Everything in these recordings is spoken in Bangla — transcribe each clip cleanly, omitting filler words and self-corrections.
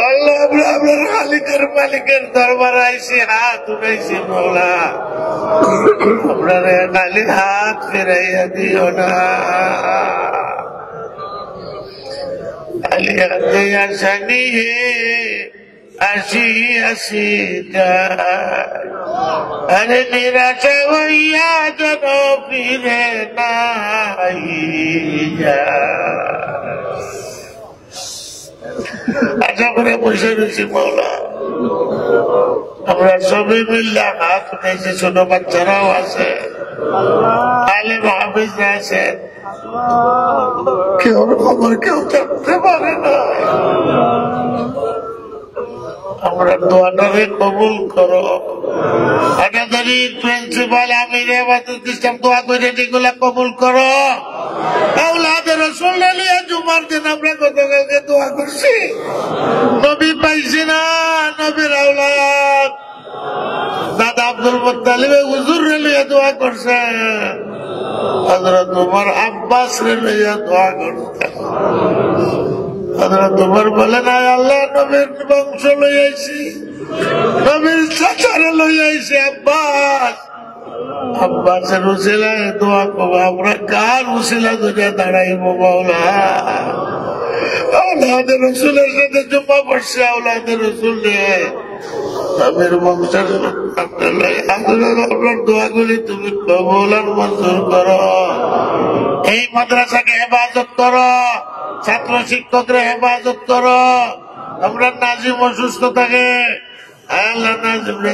আল্লাহ আমরা আপনার মালিকের দরবার আইসি, হাত উঠাইছি মৌলা, আপনার খালি হাত ফেরাইয়া দিও না। খালি হাতে আসা নিয়ে আসি যায়, আরে নিরাশা হইয়া যেন ফিরে নাই যায়। আশা করে বসে রয়েছি মৌলা, আমরা সবাই মিললে হাত উঠেছি, ছোট বাচ্চারাও আছে, আলেম হাফিজরা আছেন, কেউ খবর কেউ জানতে পারে না। আমরা দোয়াটারে কবুল করো। আটাদারি প্রিন্সিপাল আমির ইবাদত ইসলাম দোয়া করে এগুলা কবুল করো। আওলাদে রাসূল লিয়া জুমার দিন আমরা গতকালকে দোয়া করছি, নবী পাইছি না, নবীর আওলাদ দাদা আব্দুল মুত্তালিব হুজুর লিয়া দোয়া করছে, হযরত ওমর আব্বাস লিয়া দোয়া করছে। হযরত ওমর বলেন, আল্লাহ নবীর বংশ লই আইছি, নবীর চাচারে লই আইছি, আব্বাসের উসিলায় দোয়া করবো। আমরা কার উসিলা দুটা দাঁড়াইব মাওলা? আওলাদের রসুলের সাথে জুম্মা পড়ছে, আওলাদের রসুল নবীর বংশের আপনার দোয়াগুলি তুমি কবুল আর মঞ্জুর করো। এই মাদ্রাসাকে হেফাজত করো, ছাত্র শিক্ষকরা হেফাজত করো। আমরা নাজিম অসুস্থ থাকে, আল্লাহ নাজিমরে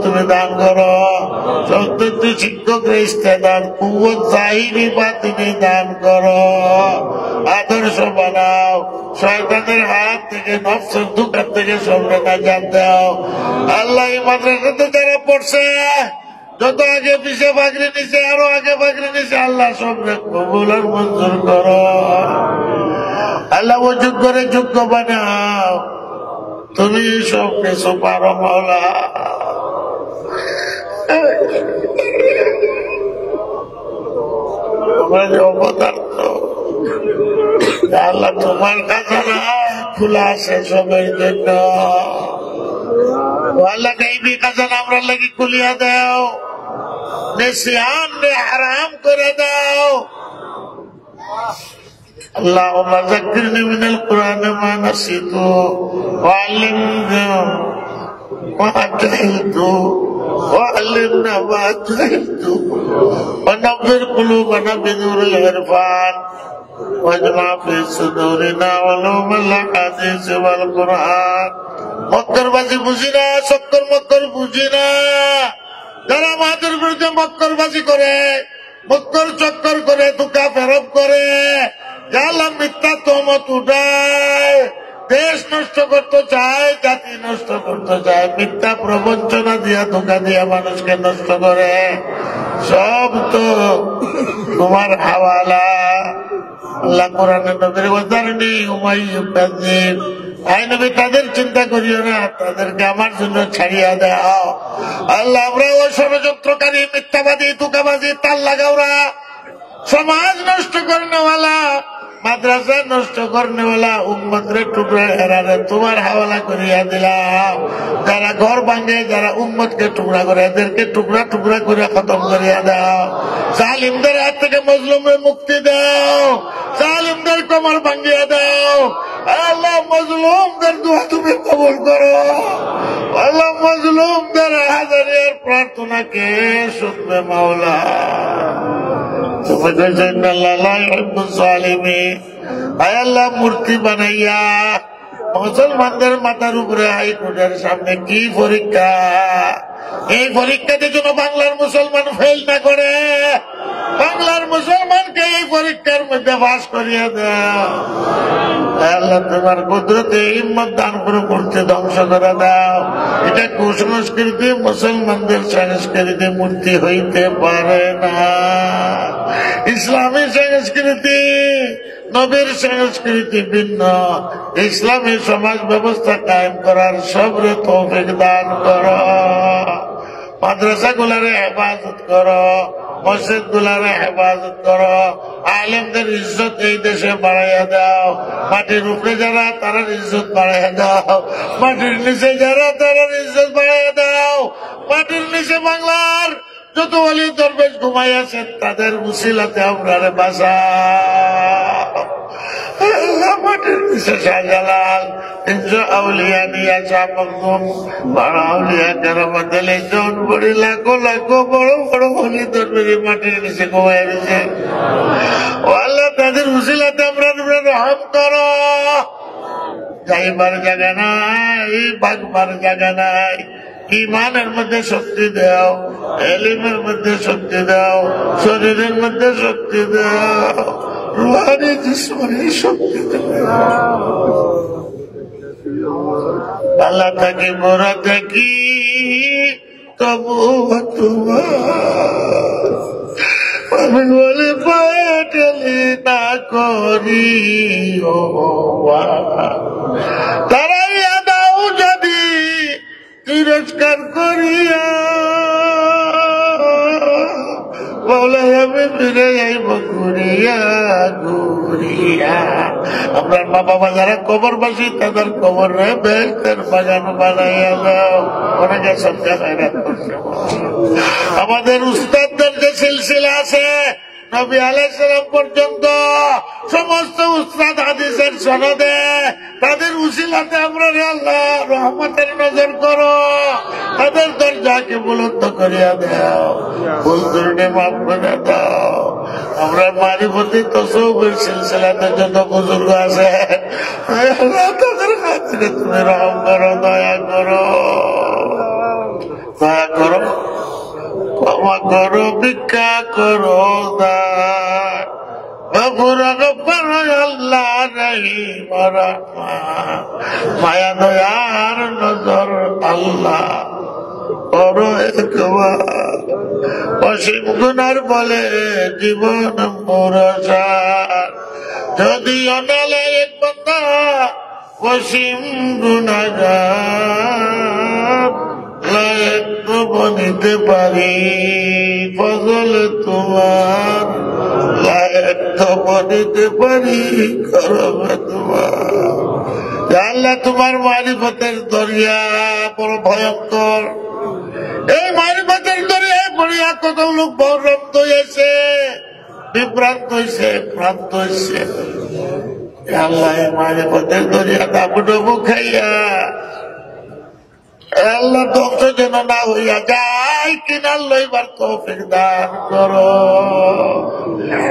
তুমি দান করো, সত্যি শিক্ষকরা ইস্তেদান কুওয়াত জাহিরি বাতিনি দান করো, আদর্শ বানাও, শয়তানের হাত থেকে নফসের দুঃখের থেকে সবরে নাজাত দাও। আল্লাহ এই মাদ্রাসাতে যারা পড়ছে, যত আগে পিছিয়ে বাগরি নিছে, আরো আগে বাগরি নিছে, আল্লাহ সবরে কবুল আর মঞ্জুর করো। আল্লাহ ও যোগ্যরে যোগ্য বানাও, তুমি সব কিছু পারো মাওলা। অবতার্থ আল্লাহ তোমার খাজানা খোলা আছে সবের জন্য। আল্লাহ গাইবি খাজানা আমরা লাগি খুলিয়া দাও, নিসিয়ান রে হারাম করে দাও। اللهم ذكرني من القرآن ما نسيت وعلمنا ما جهلت وعلمنا ما جهلت ونبر قلوبنا بنور العرفان واجمع في صدورنا علوم الحديث والقرآن। মক্করবাজি বুঝি না, সত্তর মক্কর বুঝি না, যারা আমাদের বিরুদ্ধে মক্করবাজি করে, মক্কর চক্কর করে, ধোঁকা ফেরত করে, আল্লাহ মিথ্যা তহমত উঠায়, দেশ নষ্ট করতে চায়, জাতি নষ্ট করতে চায়, মিথ্যা প্রবঞ্চনা দিয়া ধোঁকা দিয়া মানুষকে নষ্ট করে, সব তো তোমার হাওয়ালা। আল্লাহ কোরআনে নবীর ওয়াজারনি উমাইয়ুকাযিব, আই নবী তাদের চিন্তা করিও না, তাদেরকে আমার জন্য ছাড়িয়া দাও। আল্লাহ আমরা ওই ষড়যন্ত্রকারী, মিথ্যাবাদী, ধোঁকাবাজি, তাল লাগাওরা, সমাজ নষ্ট করনেওয়ালা, মাদ্রাসা নষ্ট করনেওয়ালা উম্মতরে টুকরা হেরারে তোমার হাওয়ালা করিয়া দিলাম। যারা ঘর ভাঙে, যারা উম্মতকে টুকরা করে, এদেরকে টুকরা টুকরা করে খতম করিয়া দাও। জালিমদের হাত থেকে মজলুমের মুক্তি দাও, জালিমদের কোমর ভাঙিয়া দাও। আল্লাহ মজলুমদের দোয়া তুমি কবুল করো। আল্লাহ মজলুমদের হাজারিয়ার প্রার্থনাকে শুনবে মাওলা। আল্লাহ মূর্তি বানাইয়া মুসলমানদের মাথার উপরে হাইকোর্টের সামনে কি পরীক্ষা, এই পরীক্ষাতে যেন বাংলার মুসলমান ফেল না করে, বাংলার মুসলমানকে এই পরীক্ষার মধ্যে পাস করিয়ে দাও। আল্লাহ তোমার কুদরতে হিম্মত দান করে করতে ধ্বংস করে দাও। এটা কুসংস্কৃতি, মুসলমানদের সংস্কৃতি মূর্তি হইতে পারে না। ইসলামী সংস্কৃতি, নবীর সংস্কৃতি ভিন্ন। ইসলামী সমাজ ব্যবস্থা কায়েম করার সবরে তৌফিক দান করো। মাদ্রাসা গুলারে হেফাজত করো, মসজিদ গুলার হেফাজত করো, আলেমদের ইজ্জত এই দেশে বাড়াইয়া দাও, মাটির উপরে যারা তার ইজ্জত বাড়াইয়া দাও, মাটির নিচে যারা তার ইজ্জত বাড়াইয়া দাও, মাটির নিচে বাংলার যত ওলি দরবেশ ঘুমাই আছেন তাদের উসিলাতে আমরা বাঁচাও। মাটির নিচে শাহজালাল তিনশো আউলিয়া নিয়ে শাহ মখদুম বড় আউলিয়া কেরামতের জন বড়ি লাখো লাখো বড় বড় ওলি দরবেশ মাটির নিচে ঘুমাই দিছে। ও আল্লাহ তাদের উসিলাতে আমরা রহম করো। যাইবার জায়গা নাই, ভাগবার জায়গা নাই, ইমানের মধ্যে শক্তি দাও, এলিমের মধ্যে শক্তি দাও, শরীরের মধ্যে শক্তি দাও, রুহানি জিসমানি শক্তি দাও। ভালো থাকি মোরা থাকি তবু তোমার, আমি বলে পাঠালি না করি ও তারাইয়া দাও যদি তিরস্কার করিয়া, বলাই আমি ফিরে যাইব ঘুরিয়া ঘুরিয়া। আপনার মা বাবা যারা কবরবাসী তাদের কবর বেহেশতের বাগান বানাইয়া দাও। অনেকে সবচেয়ে খায়রাত করছে। আমাদের উস্তাদদের যে সিলসিলা আছে নবী আলাইহিস সালাম পর্যন্ত সমস্ত উস্তাদ হাদিসের সনদে তাদের উসিলাতে আমরা আল্লাহ রহমতের নজর করো, তাদের দরজাকে বুলন্দ করিয়া দাও, ভুল ত্রুটি মাফ করে দাও। আমরা মারিফতি তসৌফের সিলসিলাতে যত বুজুর্গ আছে আল্লাহ তাদের খাতিরে তুমি রহম করো, দয়া করো, দয়া করো, ক্ষমা করো, ভিক্ষা করো না। আল্লাহ রহিম রহমান, মায়া দয়ার নজর আল্লাহ করো একবার। অসীম গুনার বলে জীবন মুরসার, যদি অনালায়েক বান্দা অসীম গুনাহগার, লায়েক তো বনিতে পারি ফজল তোমার, লায়েক তো বনিতে পারি করবে তোমার। আল্লাহ তোমার মারিফতের দরিয়া বড় ভয়ঙ্কর, এই মারিফতের দরিয়ায় পড়িয়া কত লোক ভ্রান্ত হয়েছে, বিভ্রান্ত হয়েছে, ভ্রান্ত হয়েছে। আল্লাহ এই মারিফতের দরিয়া ডাবুডুবু খাইয়া আল্লাহ ধ্বংস যেন না হইয়া যায়, কিনার লইবার তৌফিক দান করো।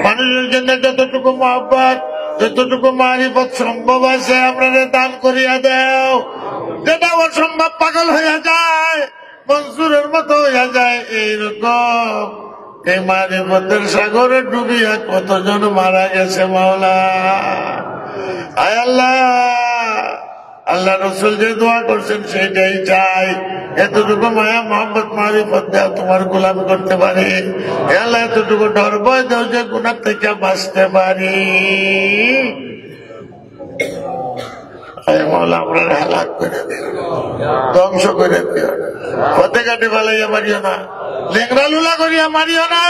মানুষের জন্য যতটুকু মহব্বত, যতটুকু মারিফত সম্ভব আছে আপনাদের দান করিয়া দাও। যেটা অসম্ভব পাগল হইয়া যায়, মনসুরের মতো হইয়া যায়, এইরকম এই মারিফতের সাগরে ডুবিয়া কতজন মারা গেছে মাওলা। আয় আল্লাহ, আল্লাহ রসুল যে দোয়া করছেন সেইটাই চাই। এতটুকু মায়া মোহাম্মদ মারিফত দেওয়া তোমার গোলামি করতে পারি। আল্লাহ এতটুকু ডর ভয় দেও যে গুনাহ থেকে বাঁচতে পারি। আমরা হালাক করে দিও, ধ্বংস করে দিও, পথে ঘাটে ফেলাইয়া মারিও না, লেংরা লুলা করিয়া মারিও না,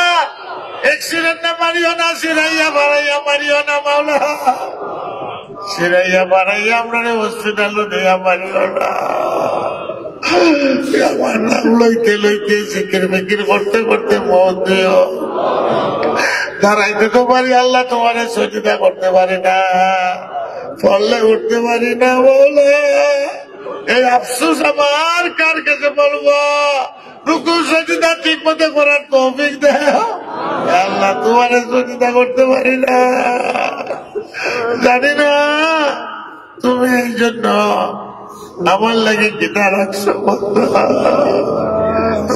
এক্সিডেন্টে মারিও না, সিরাইয়া বাড়াইয়া মারিও না মাওলা, সিরাইয়া বাড়াইয়া আমরা হসপিটাল দেয়া মারিও না। আমার নাম লইতে লইতে জিকির বিকির করতে করতে মত দিও। দাঁড়াইতে তো পারি আল্লাহ, তোমার সজিদা করতে পারি না, পড়লে উঠতে পারি না বলে এই আফসোস আমার কার কাছে বলবো। রুকু সজিদা ঠিক মতো করার তৌফিক দাও আল্লাহ, তোমার সজিদা করতে পারি না, জানি না তুমি এই জন্য আমার লাগে কিনা রাখছো।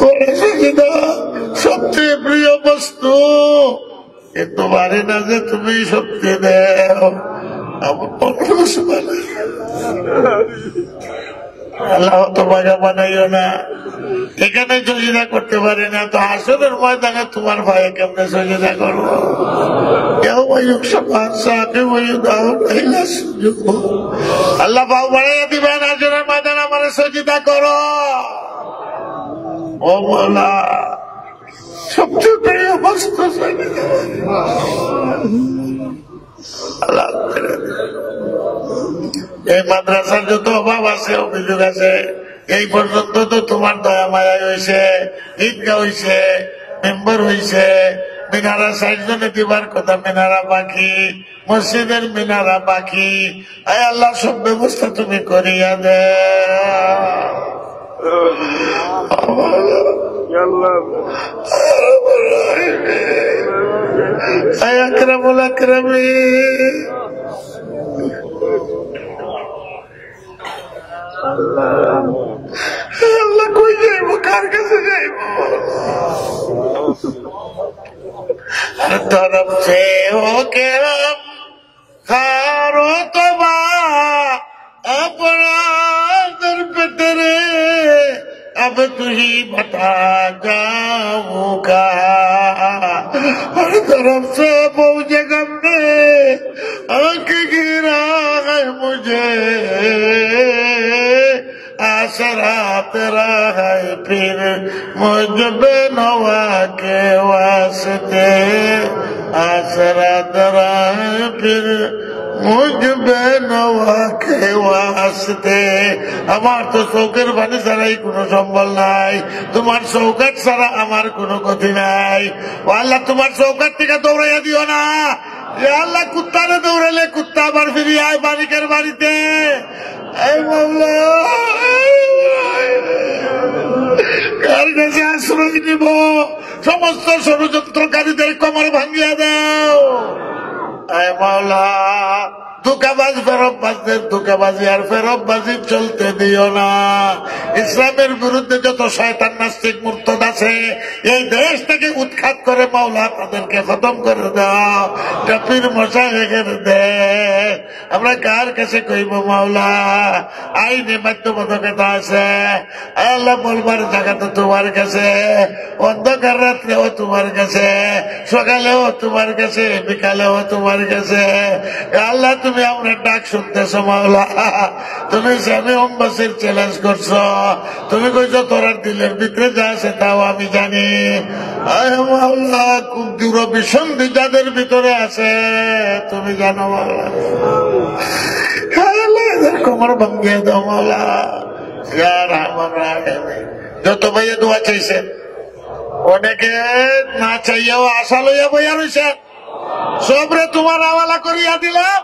সজিদা সবচেয়ে প্রিয় বস্তু, কিন্তু পারি না যে তুমি শক্তি দেও। আল্লাহ তোমাকে বানাইও না, এখানে সজিদা করতে পারি না, তো হাসরের ময়দানে তোমার ভয়ে কেমনে সজিদা করবো। আল্লাহ বাবু বাড়াইয়া দিবেন, হাসরের ময়দানে আমার সজিদা করো। ও মওলা সবচেয়ে প্রিয় বস্তু আল্লাহ। এই মাদ্রাসার যত অভাব আছে, অভিযোগ আছে, এই পর্যন্ত তো তোমার দয়া মায়া হয়েছে, ঈদগাহ হয়েছে, মেম্বার হয়েছে, মিনারা 60 জনে দিবার কথা, মিনারা বাকি, মসজিদের মিনারা বাকি। আয় আল্লাহ, সব ব্যবস্থা তুমি করিয়া দে। আয় আকরামুল আকরামিন, আল্লাহ কই যাইব, কার কাছে যাইব? तरफ से हो के हम खारो तबा अपना दर पे तेरे, अब तू ही बता जाऊंगा। हर तरफ से बहु जगह में आंख गिरा है मुझे, आसरा तेरा है फिर मुझ बेनवा के वास्ते, आसरा तेरा है फिर मुझ बेनवा के वास्ते। আমার তো চৌকের বাণী ছাড়াই কোনো সম্বল নাই, তোমার চৌকাট ছাড়া আমার কোনো গতি নাই। ও আল্লাহ, তোমার চৌকাট থেকে দৌড়াইয়া দিও না। আল্লাহ, কুত্তারে দৌড়াইলে কুত্তা আবার ফিরিয়ে আয় মালিকের বাড়িতে। এই মাওলা, কার কাছে আশ্রয় নিব? সমস্ত ষড়যন্ত্রকারীদের কোমর ভাঙিয়া দাও। এই মাওলা, ধোঁকাবাজ ফেরতবাজদের ধোঁকাবাজি আর ফেরতবাজি চলতে দিও না। ইসলামের বিরুদ্ধে যত শয়তান নাস্তিক মুরতাদ আছে এই দেশ থেকে উৎখাত করে মাওলা তাদেরকে খতম করে দাও। টপির মশাইখের দে, আমরা কার কাছে কইব মাওলা? আইনে বাধ্যবাধকতা আছে, আল্লাহ বলবার জায়গা তো তোমার কাছে, অন্ধকার রাত্রেও তোমার কাছে, সকালেও তোমার কাছে, বিকালেও তোমার কাছে। আল্লাহ, তুমি আমরা ডাক শুনতেছো মাওলা, তুমি স্বামী অম্বাসীর চ্যালেঞ্জ করছো, তুমি কইছো তোরার দিলের ভিতরে যা আছে তাও আমি জানি। মাওলা, খুব দূর বিসন্ধি যাদের ভিতরে আছে তুমি জানো মাওলা। এদের কোমর ভাঙ্গিয়ে দাও মাওলা। যত ভাইয়া দোয়া চাইছেন, অনেকে না চাইয়াও আশা লইয়া বইয়া রয়েছে, সবরে তোমার হাওয়ালা করিয়া দিলাম।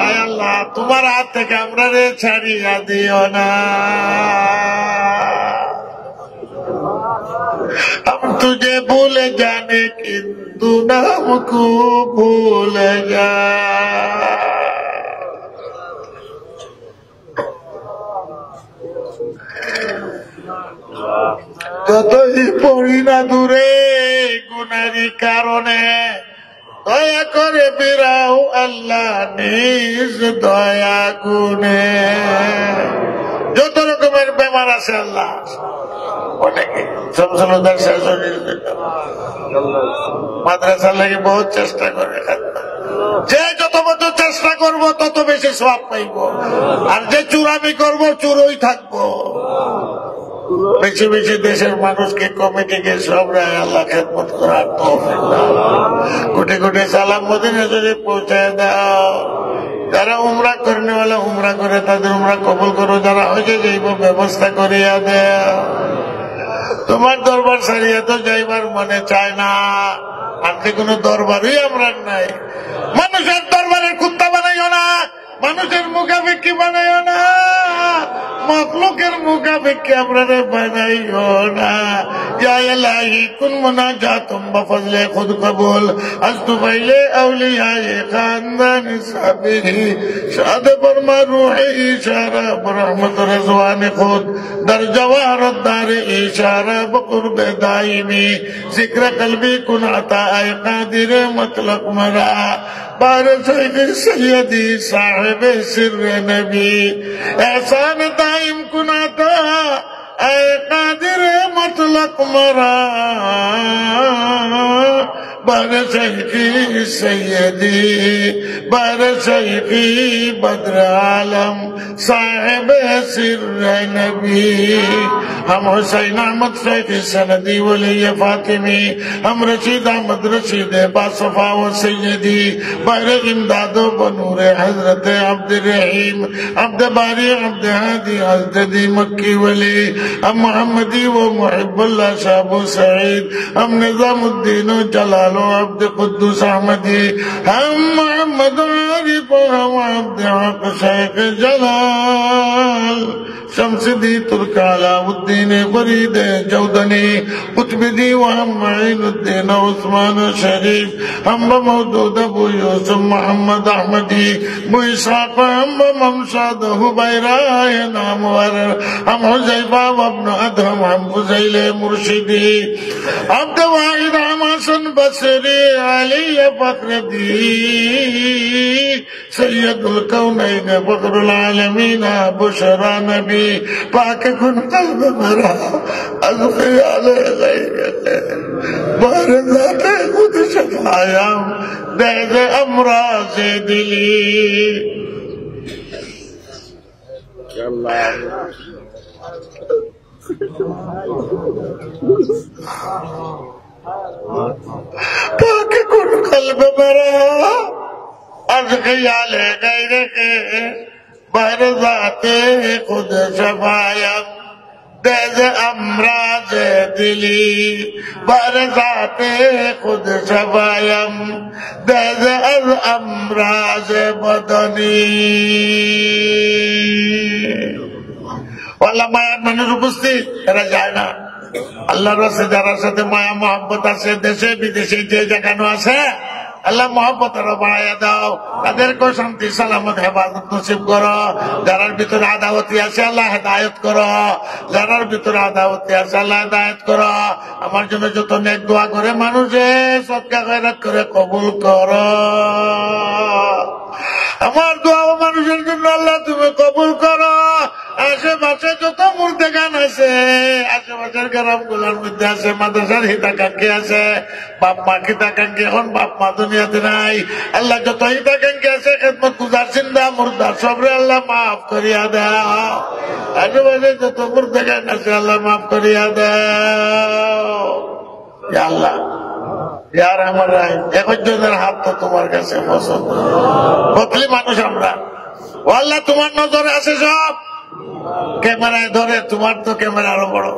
আয় আল্লাহ, তোমার হাত থেকে আমরা রে ছাড়িয়া দিও না। हम तुझे भूल जाने किंतु नाम को भूल जा। যতই পড়ি না দূরে গুনারি কারণে, দয়া করে বিরাও আল্লাহ নিজ দয়া গুনে। যত রকমের বেমার আছে আল্লাহ অনেকে সমসলতার শেষ মাদ্রাসা লাগে বহুত চেষ্টা করে, যে যত বছর চেষ্টা করব তত বেশি সওয়াব পাইব, আর যে চুরামি করব চুরোই থাকবো। বেশি বেশি দেশের মানুষকে কমিটিকে সব রায় আল্লাহ খেদমত করার তৌফিক দাও। কোটি কোটি সালাম মদিনা শরীফ পৌঁছায় দাও। যারা উমরা করনে वाला উমরা করে তাদের উমরা কবুল করো, যারা হজে যাইব ব্যবস্থা করিয়া দাও। তোমার দরবার ছাড়িয়ে তো যাইবার মনে চায় না, আর যে কোনো দরবারই আমরা নাই। মানুষের দরবারের কুত্তা বানাইও না, মানুষের মুখাপেক্ষি বানাইও না, মখলুকের মুখাপেক্ষি আমরা বানাইও না। ইয়া ইলাহি কুন মুনাজাতুম বফজলে খুদ কবুল আস্তু বাইলে আউলিয়ায়ে খানদান সাবিহি শাদ ফরমা রূহে ইশারা বরহমত রিজওয়ান খুদ در جواهرت دار اشارہ بقرب دائمی ذکر قلبی کن عطا قادر مطلق مرا بار سیدی صاحب سر نبی احسان دائم کن عطا قادر مطلق مرا بر شیخی سیدی بر شیخی بدر عالم صاحب سر نبی ہم حسین احمد شیخ سندی ولی فاطمی ہم رشید احمد رشید باصفا و سیدی بر امداد و بنور حضرت عبد الرحیم عبد باری عبد ہادی حضرت مکی ولی ہم محمدی و محب اللہ شاب و سعید ہم نظام الدین و جلال و عبد قدوس احمدی ہم محمد عارف و ہم عبد حق شیخ جلال شمس دی ترک علاء الدین فرید جودنی قطب دی و ہم معین الدین عثمان شریف ہم بمودود ابو یوسف محمد احمدی بو اسحاق ہم بممشاد حبیرہ نامور ہم حذیفہ و ابن ادھم ہم فضیل مرشدی عبد واحد ہم حسن بصری علی فخر دی سید الکونین فخر العالمین بشرا نبی پاک کن قلب مرا از خیال غیر بار ذات خود شفایم دیز امراض دلی پاک کن قلب مرا از خیال غیر بر ذات خود شفایم دیز امراض دلی بر ذات خود شفایم دیز از امراض بدنی والله মায়ার মানুষ উপস্থিত এরা যায় না আল্লাহর রাস্তায় যারা সাথে মায়া মহব্বত আছে দেশে বিদেশে যে যেখানে আছে আল্লাহ মহব্বত আরো বাড়াইয়া দাও তাদেরকেও শান্তি সালামত হেফাজত নসিব করো যারার ভিতরে আদাওয়াতি আছে আল্লাহ হেদায়েত করো যারার ভিতরে আদাওয়াতি আছে আল্লাহ হেদায়েত করো আমার জন্য যত নেক দোয়া করে মানুষে সদকা খয়রাত করে কবুল করো আমার দোয়া মানুষের জন্য আল্লাহ তুমি কবুল করো আশেপাশে যত মুর্দেগান আছে আশেপাশের গ্রাম গুলার মধ্যে আছে মাদ্রাসার হিতাকাঙ্ক্ষী আছে বাপ মা হিতাকাঙ্ক্ষী এখন বাপ মা দুনিয়াতে নাই আল্লাহ যত হিতাকাঙ্ক্ষী আছে খেদমত গুজার চিন্তা মুর্দা সবরে আল্লাহ মাফ করিয়া দাও আশেপাশে যত মুর্দেগান আছে আল্লাহ মাফ করিয়া দাও আল্লাহ ইয়ার আমার একজনের হাত তো তোমার কাছে পছন্দ বদলি মানুষ আমরা ও আল্লাহ তোমার নজরে আছে সব ক্যামেরায় ধরে তোমার তো ক্যামেরা আরো বড়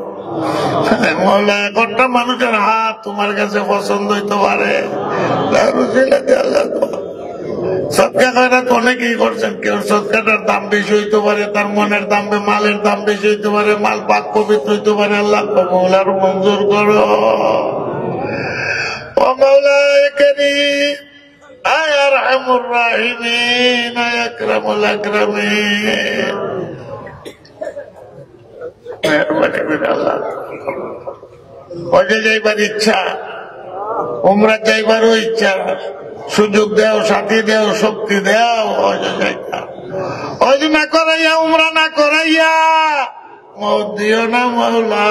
মৌলা একটা মানুষের হাত তোমার কাছে পছন্দ হইতে পারে সদকা খয়রাত অনেকেই করছেন কেউ সদকাটার দাম বেশি হইতে পারে তার মনের দাম মালের দাম বেশি হইতে পারে মাল পাক পবিত্র হইতে পারে আল্লাহ মৌলার মঞ্জুর করো ও মৌলা কারীম আয় আরহামুর রাহিমিন আয় আকরামুল আকরামিন মেহরবানি করে আল্লাহ হজে যাইবার ইচ্ছা উমরা যাইবারও ইচ্ছা সুযোগ দেও সাথী দেও শক্তি দেও হজে যাইতা হজ না করাইয়া উমরা না করাইয়া মৌত দিও না মৌলা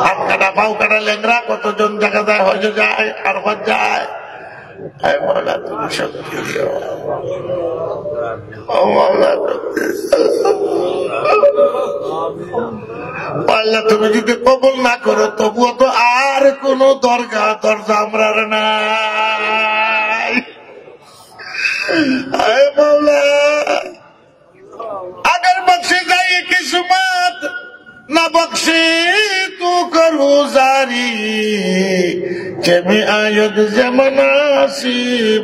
হাত কাটা পাও কাটা লেংরা কতজন দেখা যায় হজে যায় আরফাত যায় আয় মৌলা তুমি শক্তি দিও ও মৌলা আল্লাহ তুমি যদি কবুল না করো তবুও তো আর কোন দরজা আমরা নাই আয় মৌলা अगर बख्शे जाए किस्मत न बख्शे तू करू जारी जमे आयत जमनासी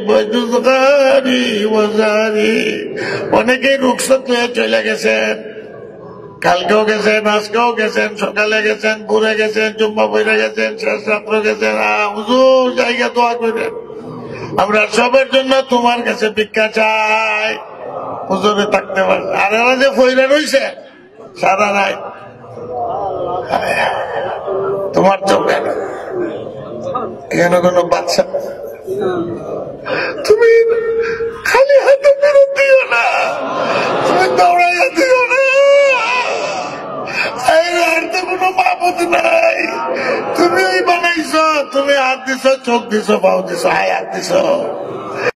बजुदगारी वजारी অনেকেই রুখসত হয়ে চলে গেছেন কালকেও গেছেন আজকেও গেছেন সকালে গেছেন ভোরে গেছেন জুম্মা পড়ে গেছেন শেষ রাত্র গেছেন হুজুর জায়গা দোয়া করেন আমরা সবার জন্য তোমার কাছে ভিক্ষা চাই হুজুরে থাকতে পারে আর এরা যে ফইরা রইছে সারা রাত তোমার চোখে এখানে কোনো বাচ্চা তুমি খালি হাতে ফেরত দিও না তুমি দৌড়াইয়া দিও না আর তো কোনো মাবুদ নাই তুমি ওই বানাইছ তুমি হাত দিছ, চোখ দিছ, পাও দিছ, হায়াত দিছ।